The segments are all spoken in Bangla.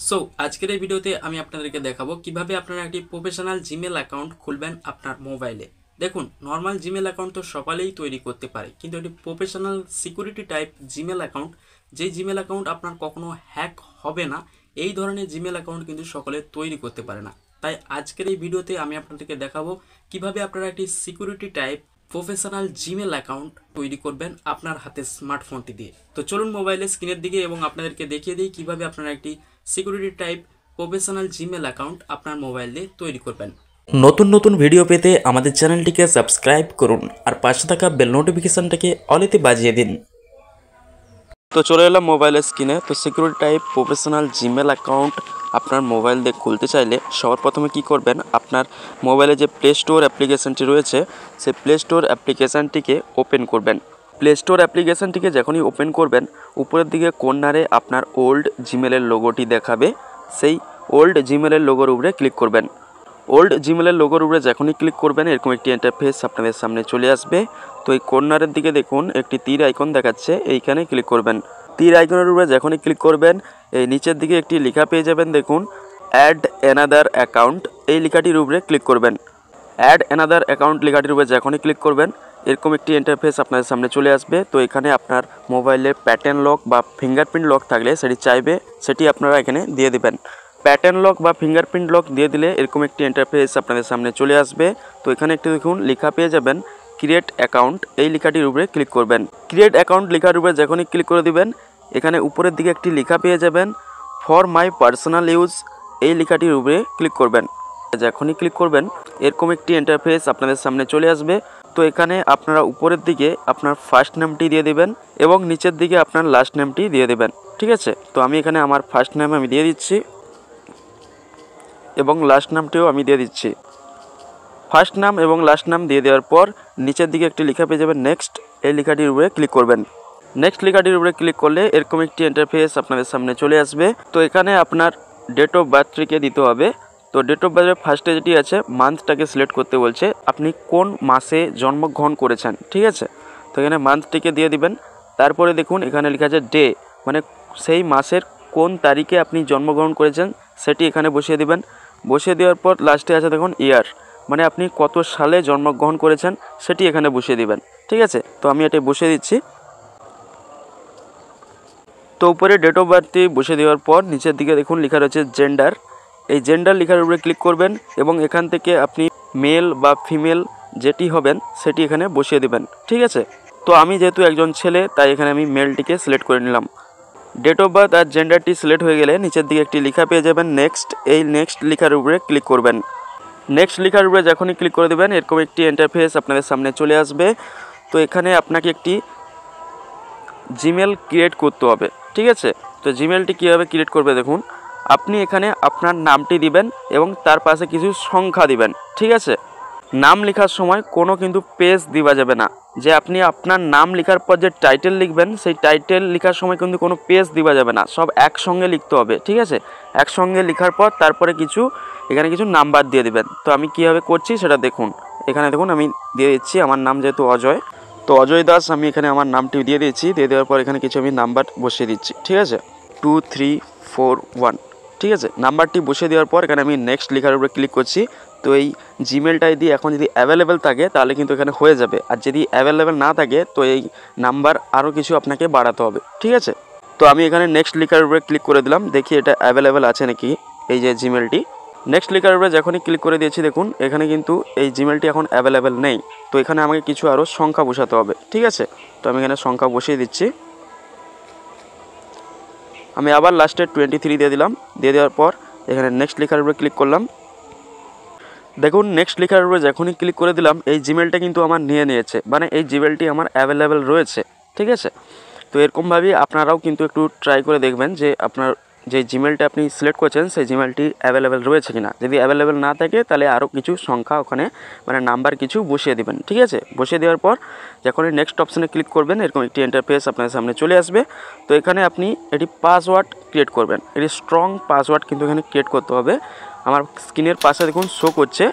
সো আজকের এই ভিডিওতে আমি আপনাদেরকে দেখাবো কিভাবে আপনারা একটি প্রফেশনাল জিমেল অ্যাকাউন্ট খুলবেন আপনার মোবাইলে। দেখুন, নর্মাল জিমেল অ্যাকাউন্ট তো সকালেই তৈরি করতে পারে, কিন্তু একটি professional security type Gmail account, যেই জিমেল অ্যাকাউন্ট আপনার কখনো হ্যাক হবে না, এই ধরনের জিমেল অ্যাকাউন্ট কিন্তু সকলে তৈরি করতে পারে না। তাই আজকের এই ভিডিওতে আমি আপনাদেরকে দেখাবো কিভাবে আপনারা একটি security type professional Gmail account তৈরি করবেন আপনার হাতে স্মার্টফোনটি দিয়ে। তো চলুন মোবাইলের স্ক্রিনের দিকে এবং আপনাদেরকে দেখিয়ে দিই কিভাবে আপনারা একটি security type professional Gmail account আপনার মোবাইল দিয়ে তৈরি করবেন। নতুন নতুন ভিডিও পেতে আমাদের চ্যানেলটিকে সাবস্ক্রাইব করুন আর পাশে থাকা বেল নোটিফিকেশনটাকে অলেতে বাজিয়ে দিন। তো চলে এলাম মোবাইলের স্ক্রিনে। তো security type professional Gmail account আপনার মোবাইল দিয়ে খুলতে চাইলে সবার প্রথমে কি করবেন, আপনার মোবাইলে যে প্লে স্টোর অ্যাপ্লিকেশানটি রয়েছে সেই প্লে স্টোর অ্যাপ্লিকেশানটিকে ওপেন করবেন। প্লে স্টোর অ্যাপ্লিকেশানটিকে যখনই ওপেন করবেন, উপরের দিকে কর্নারে আপনার ওল্ড জিমেলের লোগোটি দেখাবে, সেই ওল্ড জিমেলের লোগোর উপরে ক্লিক করবেন। ওল্ড জিমেলের লোগোর উপরে যখনই ক্লিক করবেন এরকম একটি ইন্টারফেস আপনাদের সামনে চলে আসবে। তো এই কর্নারের দিকে দেখুন একটি তীর আইকন দেখাচ্ছে, এইখানে ক্লিক করবেন। তীর আইকনের উপরে যখনই ক্লিক করবেন এই নিচের দিকে একটি লেখা পেয়ে যাবেন, দেখুন অ্যাড অ্যানাদার অ্যাকাউন্ট, এই লেখাটির উপরে ক্লিক করবেন। অ্যাড অ্যানাদার অ্যাকাউন্ট লেখাটির উপরে যখনই ক্লিক করবেন এরকম একটি ইন্টারফেস আপনাদের সামনে চলে আসবে। তো এখানে আপনার মোবাইলে প্যাটার্ন লক বা ফিঙ্গারপ্রিন্ট লক থাকলে সেটি চাইবে, সেটি আপনারা এখানে দিয়ে দেবেন। প্যাটার্ন লক বা ফিঙ্গারপ্রিন্ট লক দিয়ে দিলে এরকম একটি ইন্টারফেস আপনাদের সামনে চলে আসবে। তো এখানে একটি দেখুন লেখা পেয়ে যাবেন ক্রিয়েট অ্যাকাউন্ট, এই লেখাটির উপরে ক্লিক করবেন। ক্রিয়েট অ্যাকাউন্ট লেখার উপরে যখনই ক্লিক করে দিবেন এখানে উপরের দিকে একটি লেখা পেয়ে যাবেন ফর মাই পার্সোনাল ইউজ, এই লেখাটির উপরে ক্লিক করবেন। যখনই ক্লিক করবেন এরকম একটি ইন্টারফেস আপনাদের সামনে চলে আসবে। তো এখানে আপনারা উপরের দিকে আপনার ফার্স্ট নেমটি দিয়ে দেবেন এবং নিচের দিকে আপনার লাস্ট নেমটি দিয়ে দেবেন, ঠিক আছে। তো আমি এখানে আমার ফার্স্ট নেম আমি দিয়ে দিচ্ছি এবং লাস্ট নামটিও আমি দিয়ে দিচ্ছি। ফার্স্ট নাম এবং লাস্ট নাম দিয়ে দেওয়ার পর নিচের দিকে একটি লেখা পেয়ে যাবেন নেক্সট, এই লেখাটির উপরে ক্লিক করবেন। নেক্সট লেখাটির উপরে ক্লিক করলে এরকম একটি ইন্টারফেস আপনাদের সামনে চলে আসবে। তো এখানে আপনার ডেট অফ বার্থটিকে দিতে হবে। তো ডেট অফ বার্থের ফার্স্টে যেটি আছে মান্থটাকে সিলেক্ট করতে বলছে, আপনি কোন মাসে জন্মগ্রহণ করেছেন, ঠিক আছে। তো এখানে মান্থটিকে দিয়ে দিবেন। তারপরে দেখুন এখানে লেখা আছে ডে, মানে সেই মাসের কোন তারিখে আপনি জন্মগ্রহণ করেছেন সেটি এখানে বসিয়ে দিবেন। বসিয়ে দেওয়ার পর লাস্টে আছে দেখুন ইয়ার, মানে আপনি কত সালে জন্মগ্রহণ করেছেন সেটি এখানে বসিয়ে দিবেন, ঠিক আছে। তো আমি এটি বসিয়ে দিচ্ছি। তো উপরে ডেট অফ বার্থটি বসিয়ে দেওয়ার পর নিচের দিকে দেখুন লেখা রয়েছে জেন্ডার, এই জেন্ডার লেখার উপরে ক্লিক করবেন এবং এখান থেকে আপনি মেল বা ফিমেল যেটি হবেন সেটি এখানে বসিয়ে দেবেন, ঠিক আছে। তো আমি যেহেতু একজন ছেলে তাই এখানে আমি মেলটিকে সিলেক্ট করে নিলাম। ডেট অফ বার্থ আর জেন্ডারটি সিলেক্ট হয়ে গেলে নিচের দিকে একটি লেখা পেয়ে যাবেন নেক্সট, এই নেক্সট লেখার উপরে ক্লিক করবেন। নেক্সট লেখার উপরে যখনই ক্লিক করে দেবেন এরকম একটি ইন্টারফেস আপনাদের সামনে চলে আসবে। তো এখানে আপনাকে একটি জিমেল ক্রিয়েট করতে হবে, ঠিক আছে। তো জিমেলটি কীভাবে ক্রিয়েট করবে দেখুন, আপনি এখানে আপনার নামটি দিবেন এবং তার পাশে কিছু সংখ্যা দিবেন, ঠিক আছে। নাম লেখার সময় কোনো কিন্তু পেজ দেওয়া যাবে না, যে আপনি আপনার নাম লেখার পর যে টাইটেল লিখবেন সেই টাইটেল লেখার সময় কিন্তু কোনো পেজ দেওয়া যাবে না, সব একসঙ্গে লিখতে হবে, ঠিক আছে। একসঙ্গে লেখার পর তারপরে এখানে কিছু নাম্বার দিয়ে দেবেন। তো আমি কীভাবে করছি সেটা দেখুন। এখানে দেখুন আমি দিয়ে দিচ্ছি, আমার নাম যেহেতু অজয়, তো অজয় দাস আমি এখানে আমার নামটি দিয়ে দিয়েছি। দিয়ে দেওয়ার পর এখানে কিছু আমি নাম্বার বসিয়ে দিচ্ছি, ঠিক আছে, 2341, ঠিক আছে। নাম্বারটি বসিয়ে দেওয়ার পর এখানে আমি নেক্সট লেখার উপরে ক্লিক করছি। তো এই জিমেলটা দিয়ে এখন যদি অ্যাভেলেবেল থাকে তাহলে কিন্তু এখানে হয়ে যাবে, আর যদি অ্যাভেলেবেল না থাকে তো এই নাম্বার আরও কিছু আপনাকে বাড়াতে হবে, ঠিক আছে। তো আমি এখানে নেক্সট লেখার উপরে ক্লিক করে দিলাম, দেখি এটা অ্যাভেলেবেল আছে নাকি এই যে জিমেলটি। নেক্সট লেখার উপরে যখনই ক্লিক করে দিয়েছি দেখুন এখানে কিন্তু এই জিমেলটি এখন অ্যাভেলেবেল নেই। তো এখানে আমাকে কিছু আরও সংখ্যা বসাতে হবে, ঠিক আছে। তো আমি এখানে সংখ্যা বসিয়ে দিচ্ছি। আমি আবার লাস্টে 23 দিয়ে দিলাম। দিয়ে দেওয়ার পর এখানে নেক্সট লেখার উপরে ক্লিক করলাম। দেখুন নেক্সট লেখার উপরে যখনই ক্লিক করে দিলাম এই জিমেলটা কিন্তু আমার নিয়েছে, মানে এই জিমেলটি আমার অ্যাভেলেবেল রয়েছে, ঠিক আছে। তো এরকমভাবেই আপনারাও কিন্তু একটু ট্রাই করে দেখবেন যে আপনার যে জিমেলটা আপনি সিলেক্ট করছেন সেই জিমেলটি অ্যাভেলেবেল রয়েছে কিনা। যদি অ্যাভেলেবেল না থাকে তাহলে আরও কিছু সংখ্যা ওখানে মানে নাম্বার কিছু বসিয়ে দেবেন, ঠিক আছে। বসিয়ে দেওয়ার পর যখনই নেক্সট অপশানে ক্লিক করবেন এরকম একটি ইন্টারফেস আপনার সামনে চলে আসবে। তো এখানে আপনি এটি পাসওয়ার্ড ক্রিয়েট করবেন, এটি স্ট্রং পাসওয়ার্ড কিন্তু এখানে ক্রিয়েট করতে হবে। আমার স্ক্রিনের পাশে দেখুন শো করছে,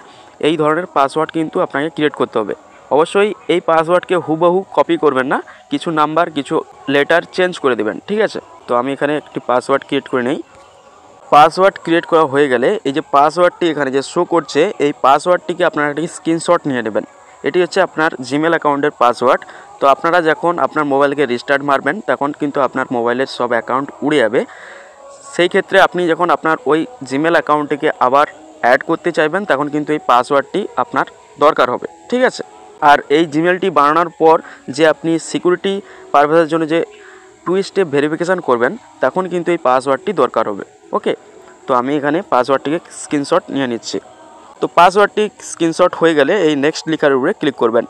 এই ধরনের পাসওয়ার্ড কিন্তু আপনাকে ক্রিয়েট করতে হবে। অবশ্যই এই পাসওয়ার্ডকে হুবহু কপি করবেন না, কিছু নাম্বার কিছু লেটার চেঞ্জ করে দেবেন, ঠিক আছে। তো আমি এখানে একটি পাসওয়ার্ড ক্রিয়েট করে নেই। পাসওয়ার্ড ক্রিয়েট করা হয়ে গেলে এই যে পাসওয়ার্ডটি এখানে যে শো করছে, এই পাসওয়ার্ডটিকে আপনারা একটি স্ক্রিনশট নিয়ে নেবেন। এটি হচ্ছে আপনার জিমেল অ্যাকাউন্টের পাসওয়ার্ড। তো আপনারা যখন আপনার মোবাইলকে রিস্টার্ট মারবেন তখন কিন্তু আপনার মোবাইলের সব অ্যাকাউন্ট উড়ে যাবে। সেই ক্ষেত্রে আপনি যখন আপনার ওই জিমেল অ্যাকাউন্টটিকে আবার অ্যাড করতে চাইবেন তখন কিন্তু এই পাসওয়ার্ডটি আপনার দরকার হবে, ঠিক আছে। আর এই জিমেলটি বানানোর পর যে আপনি সিকিউরিটি পারপাসের জন্য যে 2 স্টেপ ভেরিফিকেশান করবেন তখন কিন্তু এই পাসওয়ার্ডটি দরকার হবে। ওকে, তো আমি এখানে পাসওয়ার্ডটিকে স্ক্রিনশট নিয়ে নিচ্ছি। তো পাসওয়ার্ডটি স্ক্রিনশট হয়ে গেলে এই নেক্সট লেখার উপরে ক্লিক করবেন।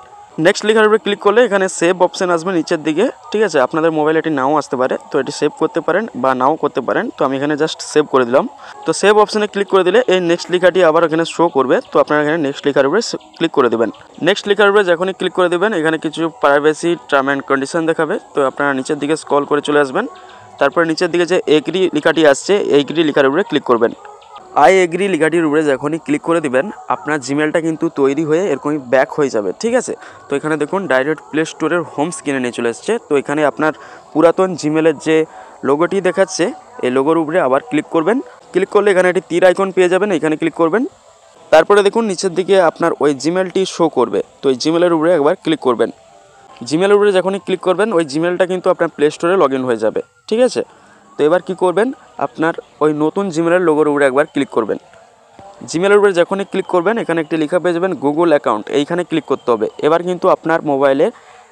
নেক্সট লেখার উপরে ক্লিক করলে এখানে সেভ অপশান আসবে নিচের দিকে, ঠিক আছে। আপনাদের মোবাইলে এটি নাও আসতে পারে, তো এটি সেভ করতে পারেন বা নাও করতে পারেন। তো আমি এখানে জাস্ট সেভ করে দিলাম। তো সেভ অপশানে ক্লিক করে দিলে এই নেক্সট লেখাটি আবার এখানে শো করবে। তো আপনারা এখানে নেক্সট লেখার উপরে ক্লিক করে দেবেন। নেক্সট লেখার উপরে যখনই ক্লিক করে দেবেন এখানে কিছু প্রাইভেসি টার্ম অ্যান্ড কন্ডিশন দেখাবে। তো আপনারা নিচের দিকে স্ক্রল করে চলে আসবেন। তারপরে নিচের দিকে যে এগ্রি লেখাটি আসছে, এগ্রি লেখার উপরে ক্লিক করবেন। আই এগ্রি লেখাটির উপরে যখনই ক্লিক করে দিবেন আপনার জিমেলটা কিন্তু তৈরি হয়ে এরকমই ব্যাক হয়ে যাবে, ঠিক আছে। তো এখানে দেখুন ডাইরেক্ট প্লে স্টোরের হোম স্ক্রিনে নিয়ে চলে এসছে। তো এখানে আপনার পুরাতন জিমেলের যে লোগোটি দেখাচ্ছে এই লোগোর উপরে আবার ক্লিক করবেন। ক্লিক করলে এখানে একটি তীর আইকন পেয়ে যাবেন, এখানে ক্লিক করবেন। তারপরে দেখুন নিচের দিকে আপনার ওই জিমেলটি শো করবে। তো এই জিমেলের উপরে একবার ক্লিক করবেন। জিমেলের উপরে যখনই ক্লিক করবেন ওই জিমেলটা কিন্তু আপনার প্লে স্টোরে লগ ইন হয়ে যাবে, ঠিক আছে। তো এবার কি করবেন, আপনার ওই নতুন জিমেলের লোগোর উপরে একবার ক্লিক করবেন। জিমেলের উপরে যখনই ক্লিক করবেন এখানে একটি লেখা পেয়ে যাবেন গুগল অ্যাকাউন্ট, এইখানে ক্লিক করতে হবে। এবার কিন্তু আপনার মোবাইলে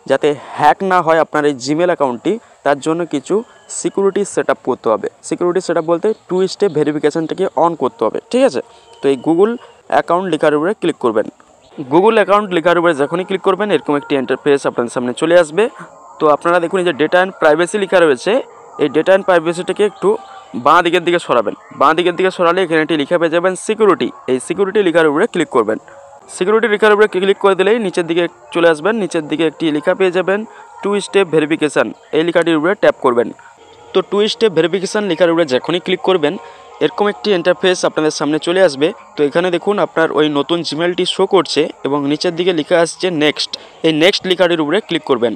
যাতে হ্যাক না হয় আপনার এই জিমেল অ্যাকাউন্টটি, তার জন্য কিছু সিকিউরিটি সেট আপ করতে হবে। সিকিউরিটি সেট আপ বলতে 2 স্টেপ ভেরিফিকেশানটাকে অন করতে হবে, ঠিক আছে। তো এই গুগল অ্যাকাউন্ট লেখার উপরে ক্লিক করবেন। গুগল অ্যাকাউন্ট লেখার উপরে যখনই ক্লিক করবেন এরকম একটি ইন্টারফেস আপনাদের সামনে চলে আসবে। তো আপনারা দেখুন এই যে ডেটা অ্যান্ড প্রাইভেসি লেখা রয়েছে, এই ডেটা অ্যান্ড প্রাইভেসিটাকে একটু বাঁ দিকের দিকে সরাবেন। বাঁ দিকের দিকে সরালে এখানে একটি লেখা পেয়ে যাবেন সিকিউরিটি, এই সিকিউরিটি লেখার উপরে ক্লিক করবেন। সিকিউরিটি লেখার উপরে ক্লিক করে দিলেই নিচের দিকে চলে আসবেন। নিচের দিকে একটি লেখা পেয়ে যাবেন 2 স্টেপ ভেরিফিকেশান, এই লেখাটির উপরে ট্যাপ করবেন। তো 2 স্টেপ ভেরিফিকেশান লেখার উপরে যখনই ক্লিক করবেন এরকম একটি ইন্টারফেস আপনাদের সামনে চলে আসবে। তো এখানে দেখুন আপনার ওই নতুন জিমেলটি শো করছে এবং নিচের দিকে লেখা আসছে নেক্সট, এই নেক্সট লেখাটির উপরে ক্লিক করবেন।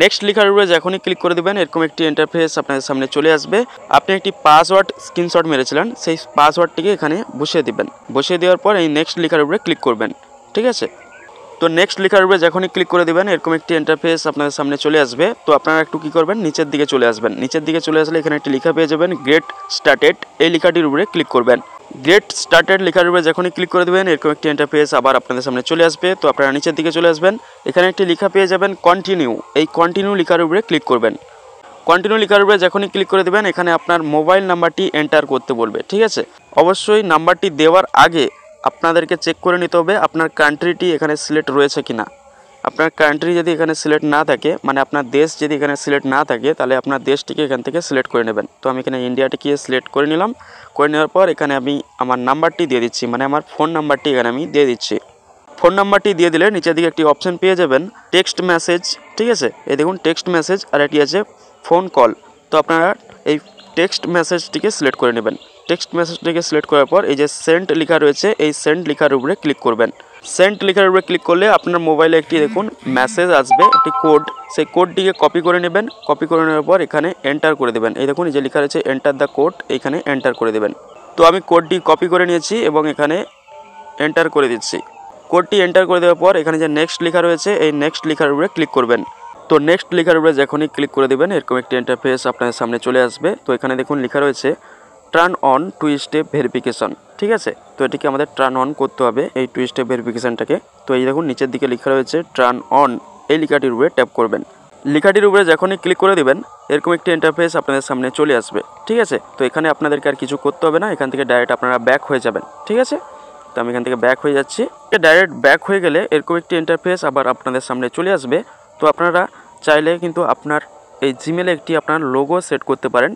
নেক্সট লেখার উপরে যখনই ক্লিক করে দেবেন এরকম একটি ইন্টারফেস আপনাদের সামনে চলে আসবে। আপনি একটি পাসওয়ার্ড স্ক্রিনশট মেরেছিলেন, সেই পাসওয়ার্ডটিকে এখানে বসিয়ে দেবেন। বসিয়ে দেওয়ার পর এই নেক্সট লেখার উপরে ক্লিক করবেন, ঠিক আছে। তো নেক্সট লেখার উপরে যখনই ক্লিক করে দেবেন এরকম একটি ইন্টারফেস আপনাদের সামনে চলে আসবে। তো আপনারা একটু কী করবেন, নিচের দিকে চলে আসবেন। নিচের দিকে চলে আসলে এখানে একটি লেখা পেয়ে যাবেন গেট স্টার্টেড, এই লেখাটির উপরে ক্লিক করবেন। গেট স্টার্টেড লেখার উপরে যখনই ক্লিক করে দেবেন এরকম একটি ইন্টারফেস আবার আপনাদের সামনে চলে আসবে। তো আপনারা নিচের দিকে চলে আসবেন, এখানে একটি লেখা পেয়ে যাবেন কন্টিনিউ, এই কন্টিনিউ লেখার উপরে ক্লিক করবেন। কন্টিনিউ লেখার উপরে যখনই ক্লিক করে দেবেন এখানে আপনার মোবাইল নাম্বারটি এন্টার করতে বলবে, ঠিক আছে। অবশ্যই নাম্বারটি দেওয়ার আগে আপনাদেরকে চেক করে নিতে হবে আপনার কান্ট্রিটি এখানে সিলেক্ট রয়েছে কিনা। আপনার কান্ট্রি যদি এখানে সিলেক্ট না থাকে, মানে আপনার দেশ যদি এখানে সিলেক্ট না থাকে, তাহলে আপনার দেশটিকে এখান থেকে সিলেক্ট করে নেবেন। তো আমি এখানে ইন্ডিয়াটিকে সিলেক্ট করে নিলাম। করে নেওয়ার পর এখানে আমি আমার নাম্বারটি দিয়ে দিচ্ছি, মানে আমার ফোন নাম্বারটি এখানে আমি দিয়ে দিচ্ছি। ফোন নাম্বারটি দিয়ে দিলে নিচের দিকে একটি অপশান পেয়ে যাবেন টেক্সট মেসেজ, ঠিক আছে। এই দেখুন টেক্সট মেসেজ, আর এটি আছে ফোন কল। তো আপনারা এই টেক্সট মেসেজটিকে সিলেক্ট করে নেবেন। টেক্সট মেসেজটিকে সিলেক্ট করার পর এই যে সেন্ড লেখা রয়েছে এই সেন্ড লেখার উপরে ক্লিক করবেন। সেন্ড লেখার উপরে ক্লিক করলে আপনার মোবাইলে একটি দেখুন মেসেজ আসবে, একটি কোড, সেই কোডটিকে কপি করে নেবেন। কপি করে নেওয়ার পর এখানে এন্টার করে দেবেন। এই দেখুন এই যে লেখা রয়েছে এন্টার দ্য কোড, এখানে এন্টার করে দেবেন। তো আমি কোডটি কপি করে নিয়েছি এবং এখানে এন্টার করে দিচ্ছি। কোডটি এন্টার করে দেওয়ার পর এখানে যে নেক্সট লেখা রয়েছে এই নেক্সট লেখার উপরে ক্লিক করবেন। তো নেক্সট লেখার উপরে যখনই ক্লিক করে দেবেন এরকম একটি ইন্টারফেস আপনাদের সামনে চলে আসবে। তো এখানে দেখুন লেখা রয়েছে টার্ন অন 2 স্টেপ ভেরিফিকেশন, ঠিক আছে। তো এটিকে আমাদের টার্ন অন করতে হবে এই 2 স্টেপ ভেরিফিকেশনটাকে। তো এই দেখুন নিচের দিকে লেখা রয়েছে টার্ন অন, এই লেখাটির উপরে ট্যাপ করবেন। লেখাটির উপরে যখনই ক্লিক করে দেবেন এরকম একটি ইন্টারফেস আপনাদের সামনে চলে আসবে, ঠিক আছে। তো এখানে আপনাদেরকে আর কিছু করতে হবে না, এখান থেকে ডাইরেক্ট আপনারা ব্যাক হয়ে যাবেন, ঠিক আছে। তো আমি এখান থেকে ব্যাক হয়ে যাচ্ছি। ডাইরেক্ট ব্যাক হয়ে গেলে এরকম একটি ইন্টারফেস আবার আপনাদের সামনে চলে আসবে। তো আপনারা চাইলে কিন্তু আপনার এই জিমেলে একটি আপনার লোগো সেট করতে পারেন।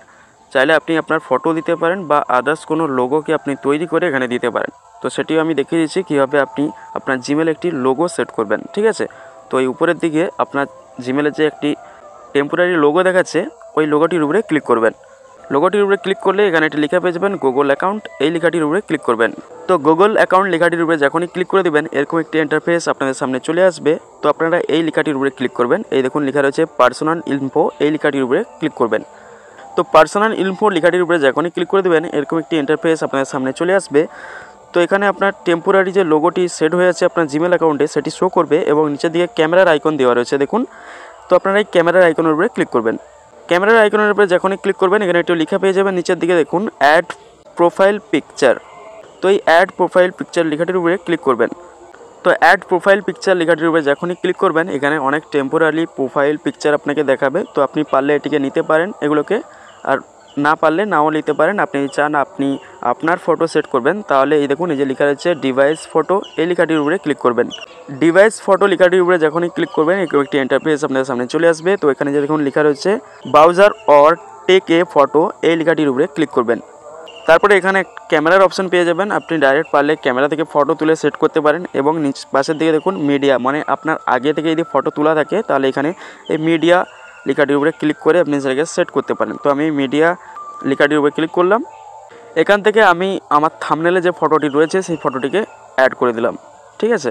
চাইলে আপনি আপনার ফটো দিতে পারেন বা আদার্স কোনো লোগোকে আপনি তৈরি করে এখানে দিতে পারেন। তো সেটিও আমি দেখিয়ে দিচ্ছি কীভাবে আপনি আপনার জিমেলে একটি লোগো সেট করবেন, ঠিক আছে। তো এই উপরের দিকে আপনার জিমেলে যে একটি টেম্পোরারি লোগো দেখাচ্ছে ওই লোগোটির উপরে ক্লিক করবেন। লোগোটির উপরে ক্লিক করলে এখানে একটি লেখা পেয়ে যাবেন গুগল অ্যাকাউন্ট, এই লেখাটির উপরে ক্লিক করবেন। তো গুগল অ্যাকাউন্ট লেখাটির উপরে যখনই ক্লিক করে দেবেন এরকম একটি ইন্টারফেস আপনাদের সামনে চলে আসবে। তো আপনারা এই লেখাটির উপরে ক্লিক করবেন। এই দেখুন লেখা রয়েছে পার্সোনাল ইনফো, এই লেখাটির উপরে ক্লিক করবেন। তো পার্সোনাল ইনফো লেখাটির উপরে যখনই ক্লিক করে দেবেন এরকম একটি ইন্টারফেস আপনাদের সামনে চলে আসবে। তো এখানে আপনার টেম্পোরারি যে লোগোটি সেট হয়ে আছে আপনার জিমেল অ্যাকাউন্টে সেটি শো করবে এবং নিচের দিকে ক্যামেরার আইকন দেওয়া রয়েছে দেখুন। তো আপনারা এই ক্যামেরার আইকনের উপরে ক্লিক করবেন। ক্যামেরার আইকনের উপরে যখনই ক্লিক করবেন এখানে একটু লেখা পেয়ে যাবেন নিচের দিকে দেখুন অ্যাড প্রোফাইল পিকচার। তো এই অ্যাড প্রোফাইল পিকচার লেখাটির উপরে ক্লিক করবেন। তো অ্যাড প্রোফাইল পিকচার লেখাটির উপরে যখনই ক্লিক করবেন এখানে অনেক টেম্পোরারি প্রোফাইল পিকচার আপনাকে দেখাবে। তো আপনি পারলে এটিকে নিতে পারেন এগুলোকে, আর না পারলে নাও নিতে পারেন। আপনি চান আপনি আপনার ফটো সেট করবেন তাহলে এই দেখুন এই যে লেখা রয়েছে ডিভাইস ফটো, এই লেখাটির উপরে ক্লিক করবেন। ডিভাইস ফটো লেখাটির উপরে যখনই ক্লিক করবেন একটি ইন্টারফেস আপনাদের সামনে চলে আসবে। তো এখানে যে দেখুন লেখা রয়েছে browser or take a photo, এই লেখাটির উপরে ক্লিক করবেন। তারপরে এখানে ক্যামেরার অপশন পেয়ে যাবেন, আপনি ডাইরেক্ট পারলে ক্যামেরা থেকে ফটো তুলে সেট করতে পারেন এবং নিচ পাশের দিকে দেখুন মিডিয়া, মানে আপনার আগে থেকে যদি ফটো তোলা থাকে তাহলে এখানে এই মিডিয়া লেখাটির উপরে ক্লিক করে আপনি সেটাকে সেট করতে পারেন। তো আমি মিডিয়া লেখাটির উপরে ক্লিক করলাম। এখান থেকে আমি আমার থাম্বনেলে যে ফটোটি রয়েছে সেই ফটোটিকে অ্যাড করে দিলাম, ঠিক আছে।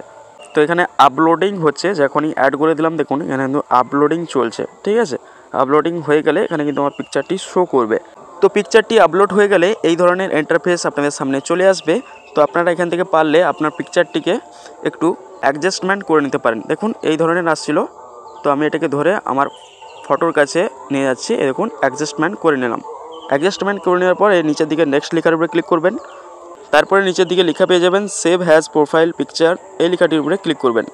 তো এখানে আপলোডিং হচ্ছে, যখনই অ্যাড করে দিলাম দেখুন এখানে কিন্তু আপলোডিং চলছে, ঠিক আছে। আপলোডিং হয়ে গেলে এখানে কিন্তু আমার পিকচারটি শো করবে। তো পিকচারটি আপলোড হয়ে গেলে এই ধরনের ইন্টারফেস আপনাদের সামনে চলে আসবে। তো আপনারা এখান থেকে পারলে আপনার পিকচারটিকে একটু অ্যাডজাস্টমেন্ট করে নিতে পারেন। দেখুন এই ধরনের আসছিল, তো আমি এটাকে ধরে আমার ফটোর কাছে নিয়ে যাচ্ছি, দেখুন অ্যাডজাস্টমেন্ট করে নিলাম। অ্যাডজাস্টমেন্ট করে নেওয়ার পরে নিচের দিকে নেক্সট লেখার উপরে ক্লিক করবেন। তারপরে নিচের দিকে লেখা পেয়ে যাবেন সেভ হ্যাজ প্রোফাইল পিকচার, এই লেখাটির উপরে ক্লিক করবেন।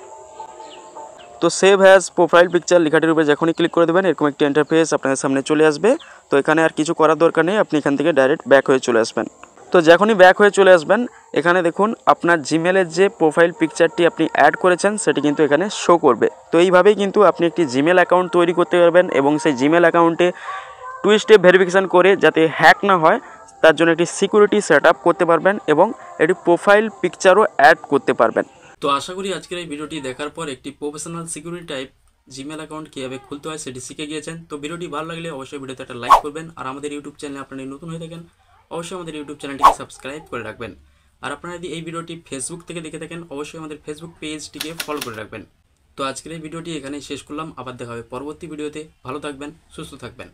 তো সেভ হ্যাজ প্রোফাইল পিকচার লেখাটির উপরে যখনই ক্লিক করে দেবেন এরকম একটি ইন্টারফেস আপনাদের সামনে চলে আসবে। তো এখানে আর কিছু করার দরকার নেই, আপনি এখান থেকে ডাইরেক্ট ব্যাক হয়ে চলে আসবেন। তো যখনই ব্যাক হয়ে চলে আসবেন এখানে দেখুন আপনার জিমেলের যে প্রোফাইল পিকচারটি আপনি অ্যাড করেছেন সেটি কিন্তু এখানে শো করবে। তো এইভাবেই কিন্তু আপনি একটি জিমেল অ্যাকাউন্ট তৈরি করতে পারবেন এবং সেই জিমেল অ্যাকাউন্টে 2 স্টেপ ভেরিফিকেশান করে যাতে হ্যাক না হয় তার জন্য একটি সিকিউরিটি সেট আপ করতে পারবেন এবং একটি প্রোফাইল পিকচারও অ্যাড করতে পারবেন। তো আশা করি আজকের এই ভিডিওটি দেখার পর একটি professional security type Gmail account কীভাবে খুলতে হয় সেটি শিখে গিয়েছেন। তো ভিডিওটি ভালো লাগলে অবশ্যই ভিডিওতে একটা লাইক করবেন, আর আমাদের ইউটিউব চ্যানেলে আপনারা নতুন হয়ে থাকেন অবশ্যই আমাদের ইউটিউব চ্যানেলটিকে সাবস্ক্রাইব করে রাখবেন। আর আপনারা যদি এই ভিডিওটি ফেসবুক থেকে দেখে থাকেন অবশ্যই আমাদের ফেসবুক পেজটিকে ফলো করে রাখবেন। তো আজকের এই ভিডিওটি এখানেই শেষ করলাম, আবার দেখা হবে পরবর্তী ভিডিওতে। ভালো থাকবেন, সুস্থ থাকবেন।